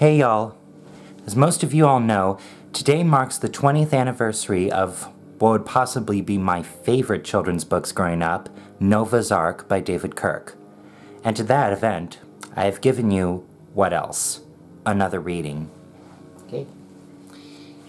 Hey y'all. As most of you all know, today marks the 20th anniversary of what would possibly be my favorite children's books growing up, Noah's Ark by David Kirk. And to that event, I have given you, what else? Another reading. Okay,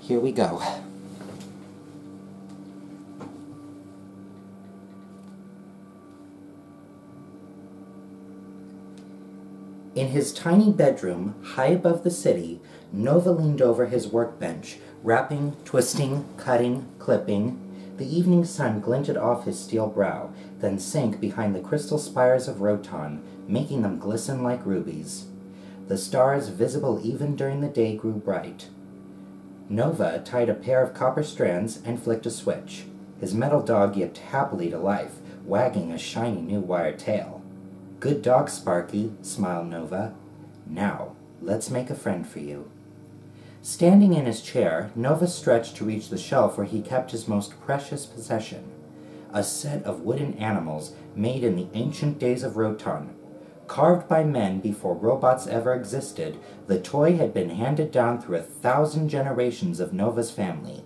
here we go. In his tiny bedroom, high above the city, Noah leaned over his workbench, wrapping, twisting, cutting, clipping. The evening sun glinted off his steel brow, then sank behind the crystal spires of Rotan, making them glisten like rubies. The stars, visible even during the day, grew bright. Noah tied a pair of copper strands and flicked a switch. His metal dog yipped happily to life, wagging a shiny new wire tail. "Good dog, Sparky," smiled Noah. "Now, let's make a friend for you." Standing in his chair, Noah stretched to reach the shelf where he kept his most precious possession, a set of wooden animals made in the ancient days of Rotan. Carved by men before robots ever existed, the toy had been handed down through 1,000 generations of Noah's family.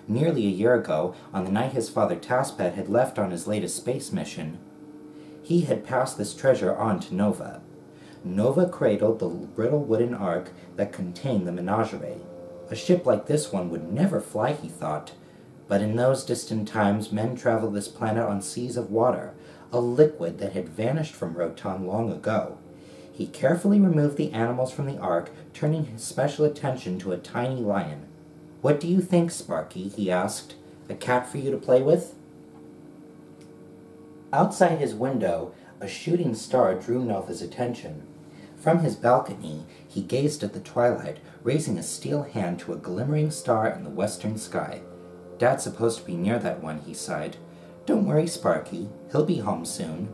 Nearly a year ago, on the night his father Taspet had left on his latest space mission, he had passed this treasure on to Noah. Noah cradled the brittle wooden ark that contained the menagerie. A ship like this one would never fly, he thought. But in those distant times, men traveled this planet on seas of water, a liquid that had vanished from Rotan long ago. He carefully removed the animals from the ark, turning his special attention to a tiny lion. "What do you think, Sparky?" he asked. "A cat for you to play with?" Outside his window, a shooting star drew Noah's attention. From his balcony, he gazed at the twilight, raising a steel hand to a glimmering star in the western sky. "Dad's supposed to be near that one," he sighed. "Don't worry, Sparky. He'll be home soon."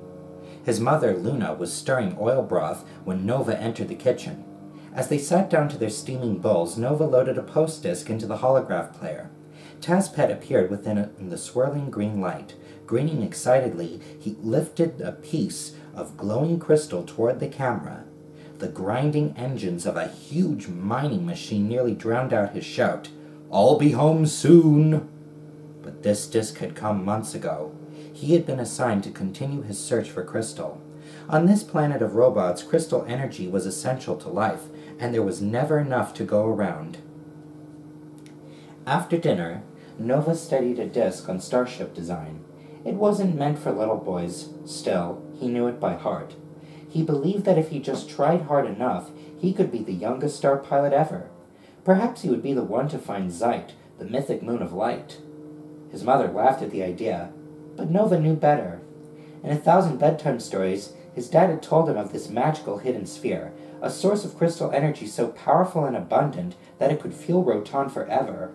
His mother, Luna, was stirring oil broth when Noah entered the kitchen. As they sat down to their steaming bowls, Noah loaded a post disc into the holograph player. Taspet appeared within the swirling green light. Grinning excitedly, he lifted a piece of glowing crystal toward the camera. The grinding engines of a huge mining machine nearly drowned out his shout, "I'll be home soon!" But this disc had come months ago. He had been assigned to continue his search for crystal. On this planet of robots, crystal energy was essential to life, and there was never enough to go around. After dinner, Noah studied a disc on starship design. It wasn't meant for little boys. Still, he knew it by heart. He believed that if he just tried hard enough, he could be the youngest star pilot ever. Perhaps he would be the one to find Zeit, the mythic moon of light. His mother laughed at the idea, but Noah knew better. In 1,000 bedtime stories, his dad had told him of this magical hidden sphere, a source of crystal energy so powerful and abundant that it could fuel Rotan forever.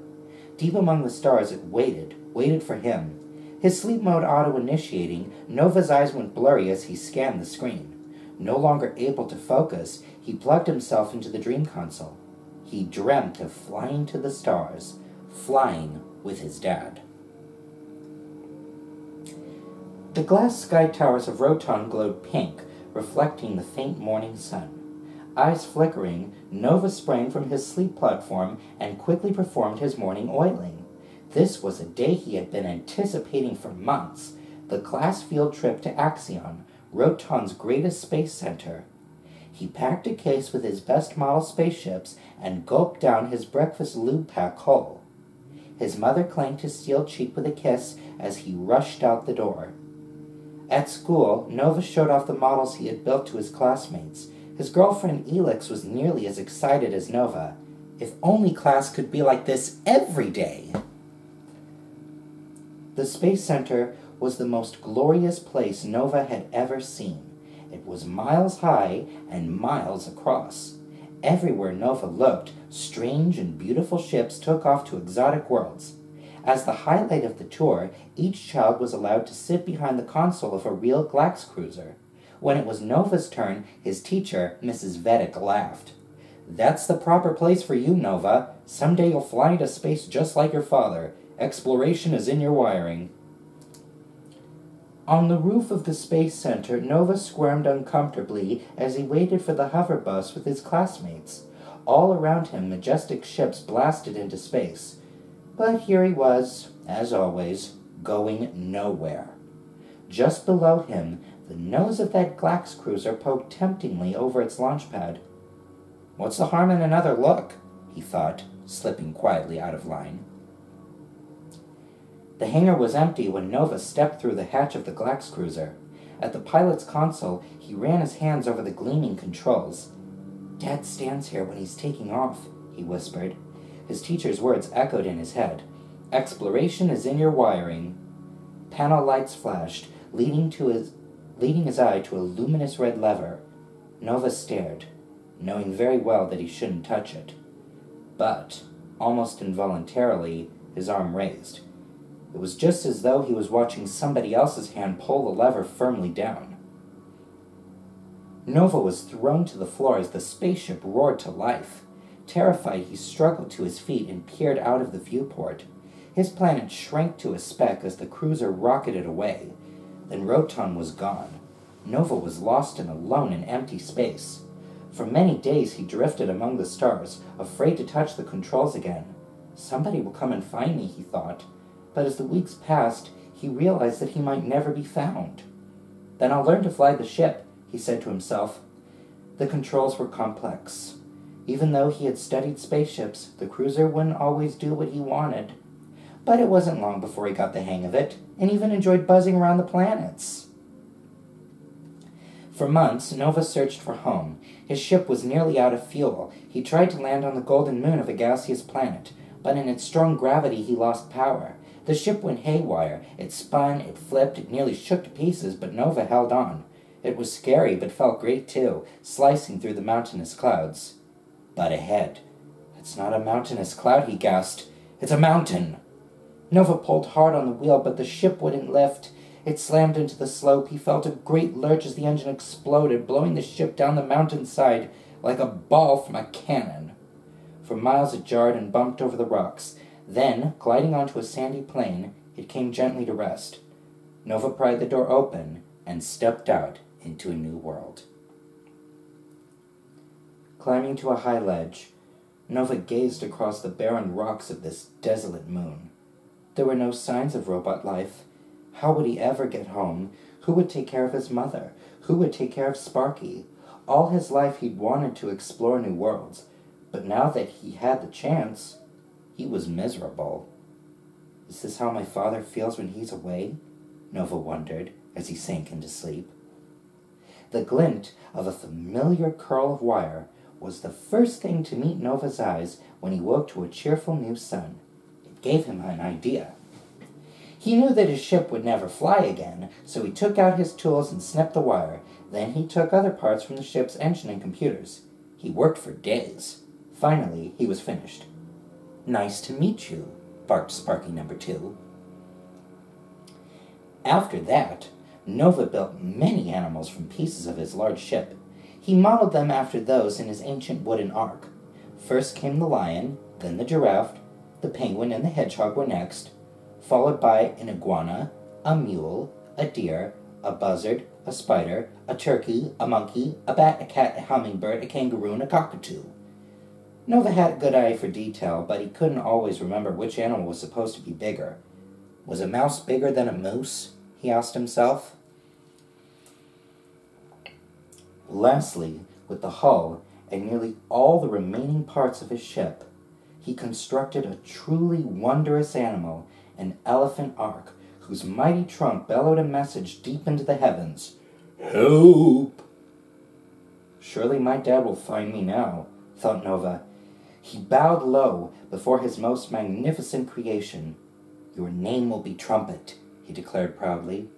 Deep among the stars it waited for him. His sleep mode auto-initiating, Noah's eyes went blurry as he scanned the screen. No longer able to focus, he plugged himself into the dream console. He dreamt of flying to the stars, flying with his dad. The glass sky towers of Rotan glowed pink, reflecting the faint morning sun. Eyes flickering, Noah sprang from his sleep platform and quickly performed his morning oiling. This was a day he had been anticipating for months, the class field trip to Axion, Rotan's greatest space center. He packed a case with his best model spaceships and gulped down his breakfast lube pack whole. His mother clanked his steel cheek with a kiss as he rushed out the door. At school, Noah showed off the models he had built to his classmates. His girlfriend Elix was nearly as excited as Noah. If only class could be like this every day! The Space Center was the most glorious place Noah had ever seen. It was miles high and miles across. Everywhere Noah looked, strange and beautiful ships took off to exotic worlds. As the highlight of the tour, each child was allowed to sit behind the console of a real Glax cruiser. When it was Noah's turn, his teacher, Mrs. Vedic, laughed. "That's the proper place for you, Noah. Someday you'll fly into space just like your father. Exploration is in your wiring." On the roof of the Space Center, Noah squirmed uncomfortably as he waited for the hover bus with his classmates. All around him, majestic ships blasted into space. But here he was, as always, going nowhere. Just below him, the nose of that Glax cruiser poked temptingly over its launch pad. "What's the harm in another look?" he thought, slipping quietly out of line. The hangar was empty when Nova stepped through the hatch of the Glax cruiser. At the pilot's console, he ran his hands over the gleaming controls. "Dad stands here when he's taking off," he whispered. His teacher's words echoed in his head. "Exploration is in your wiring." Panel lights flashed, leading his eye to a luminous red lever. Nova stared, knowing very well that he shouldn't touch it. But, almost involuntarily, his arm raised. It was just as though he was watching somebody else's hand pull the lever firmly down. Nova was thrown to the floor as the spaceship roared to life. Terrified, he struggled to his feet and peered out of the viewport. His planet shrank to a speck as the cruiser rocketed away. Then Roton was gone. Nova was lost and alone in empty space. For many days he drifted among the stars, afraid to touch the controls again. Somebody will come and find me, he thought. But as the weeks passed, he realized that he might never be found. Then I'll learn to fly the ship, he said to himself. The controls were complex. Even though he had studied spaceships, the cruiser wouldn't always do what he wanted. But it wasn't long before he got the hang of it, and even enjoyed buzzing around the planets. For months, Nova searched for home. His ship was nearly out of fuel. He tried to land on the golden moon of a gaseous planet, but in its strong gravity he lost power. The ship went haywire. It spun, it flipped, it nearly shook to pieces, but Nova held on. It was scary, but felt great too, slicing through the mountainous clouds. But ahead. "It's not a mountainous cloud," he gasped. "It's a mountain." Nova pulled hard on the wheel, but the ship wouldn't lift. It slammed into the slope. He felt a great lurch as the engine exploded, blowing the ship down the mountainside like a ball from a cannon. For miles it jarred and bumped over the rocks. Then, gliding onto a sandy plain, it came gently to rest. Nova pried the door open and stepped out into a new world. Climbing to a high ledge, Nova gazed across the barren rocks of this desolate moon. There were no signs of robot life. How would he ever get home? Who would take care of his mother? Who would take care of Sparky? All his life he'd wanted to explore new worlds, but now that he had the chance, he was miserable. "Is this how my father feels when he's away?" Nova wondered as he sank into sleep. The glint of a familiar curl of wire was the first thing to meet Nova's eyes when he woke to a cheerful new sun. It gave him an idea. He knew that his ship would never fly again, so he took out his tools and snipped the wire. Then he took other parts from the ship's engine and computers. He worked for days. Finally, he was finished. "Nice to meet you," barked Sparky number 2. After that, Nova built many animals from pieces of his large ship. He modeled them after those in his ancient wooden ark. First came the lion, then the giraffe, the penguin and the hedgehog were next, followed by an iguana, a mule, a deer, a buzzard, a spider, a turkey, a monkey, a bat, a cat, a hummingbird, a kangaroo, and a cockatoo. Nova had a good eye for detail, but he couldn't always remember which animal was supposed to be bigger. Was a mouse bigger than a moose? He asked himself. Lastly, with the hull and nearly all the remaining parts of his ship, he constructed a truly wondrous animal, an elephant ark, whose mighty trunk bellowed a message deep into the heavens. "Help!" "Surely my dad will find me now," thought Nova. He bowed low before his most magnificent creation. "Your name will be Trumpet," he declared proudly.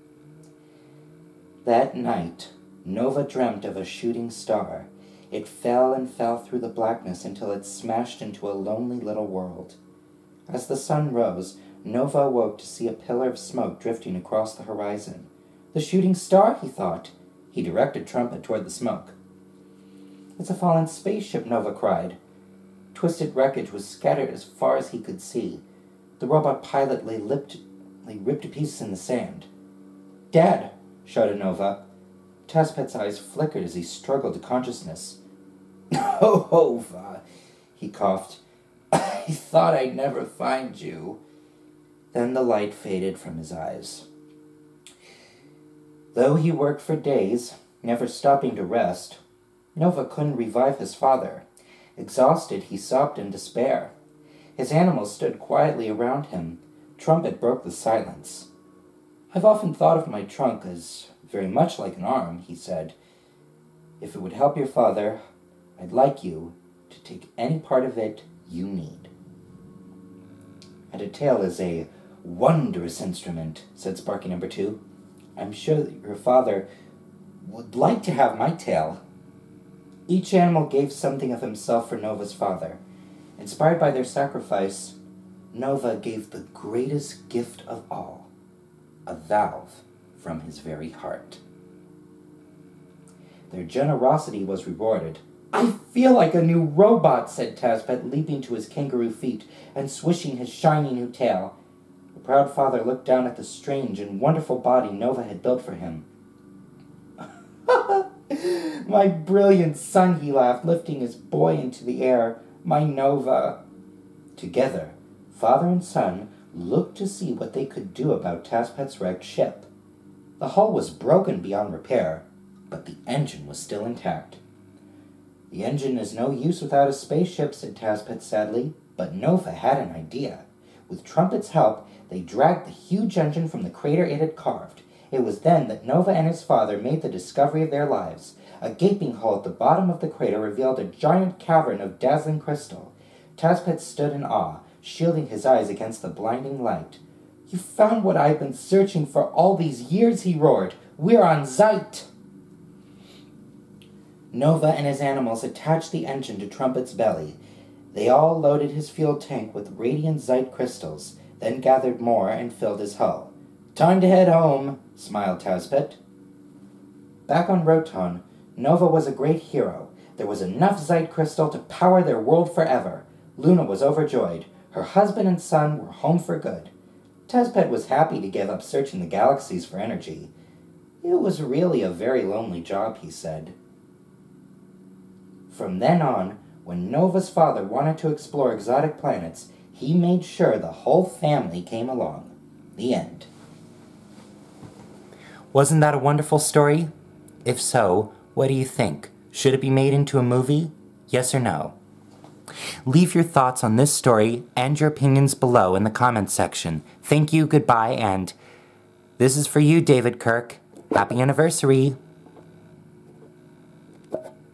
That night, Nova dreamt of a shooting star. It fell and fell through the blackness until it smashed into a lonely little world. As the sun rose, Nova awoke to see a pillar of smoke drifting across the horizon. "The shooting star," he thought. He directed Trumpet toward the smoke. "It's a fallen spaceship," Nova cried. Twisted wreckage was scattered as far as he could see. The robot pilot lay ripped to pieces in the sand. "Dad!" shouted Nova. Tazpet's eyes flickered as he struggled to consciousness. "Nova!" he coughed. I thought I'd never find you. Then the light faded from his eyes. Though he worked for days, never stopping to rest, Nova couldn't revive his father. Exhausted, he sobbed in despair. His animals stood quietly around him. Trumpet broke the silence. I've often thought of my trunk as very much like an arm, he said. If it would help your father, I'd like you to take any part of it you need. And a tail is a wondrous instrument, said Sparky number 2. I'm sure that your father would like to have my tail. Each animal gave something of himself for Nova's father. Inspired by their sacrifice, Nova gave the greatest gift of all, a valve from his very heart. Their generosity was rewarded. I feel like a new robot, said Tazpet, leaping to his kangaroo feet and swishing his shiny new tail. The proud father looked down at the strange and wonderful body Nova had built for him. My brilliant son, he laughed, lifting his boy into the air. My Nova. Together, father and son looked to see what they could do about Tazpet's wrecked ship. The hull was broken beyond repair, but the engine was still intact. The engine is no use without a spaceship, said Tazpet sadly, but Nova had an idea. With Trumpet's help, they dragged the huge engine from the crater it had carved. It was then that Nova and his father made the discovery of their lives. A gaping hole at the bottom of the crater revealed a giant cavern of dazzling crystal. Tazpet stood in awe, shielding his eyes against the blinding light. You found what I've been searching for all these years, he roared. We're on Zeit! Nova and his animals attached the engine to Trumpet's belly. They all loaded his fuel tank with radiant Zeit crystals, then gathered more and filled his hull. Time to head home, smiled Tazpet. Back on Roton, Nova was a great hero. There was enough Zeit crystal to power their world forever. Luna was overjoyed. Her husband and son were home for good. Tazpet was happy to give up searching the galaxies for energy. It was really a very lonely job, he said. From then on, when Nova's father wanted to explore exotic planets, he made sure the whole family came along. The end. Wasn't that a wonderful story? If so, what do you think? Should it be made into a movie? Yes or no? Leave your thoughts on this story and your opinions below in the comments section. Thank you, goodbye, and this is for you, David Kirk. Happy anniversary!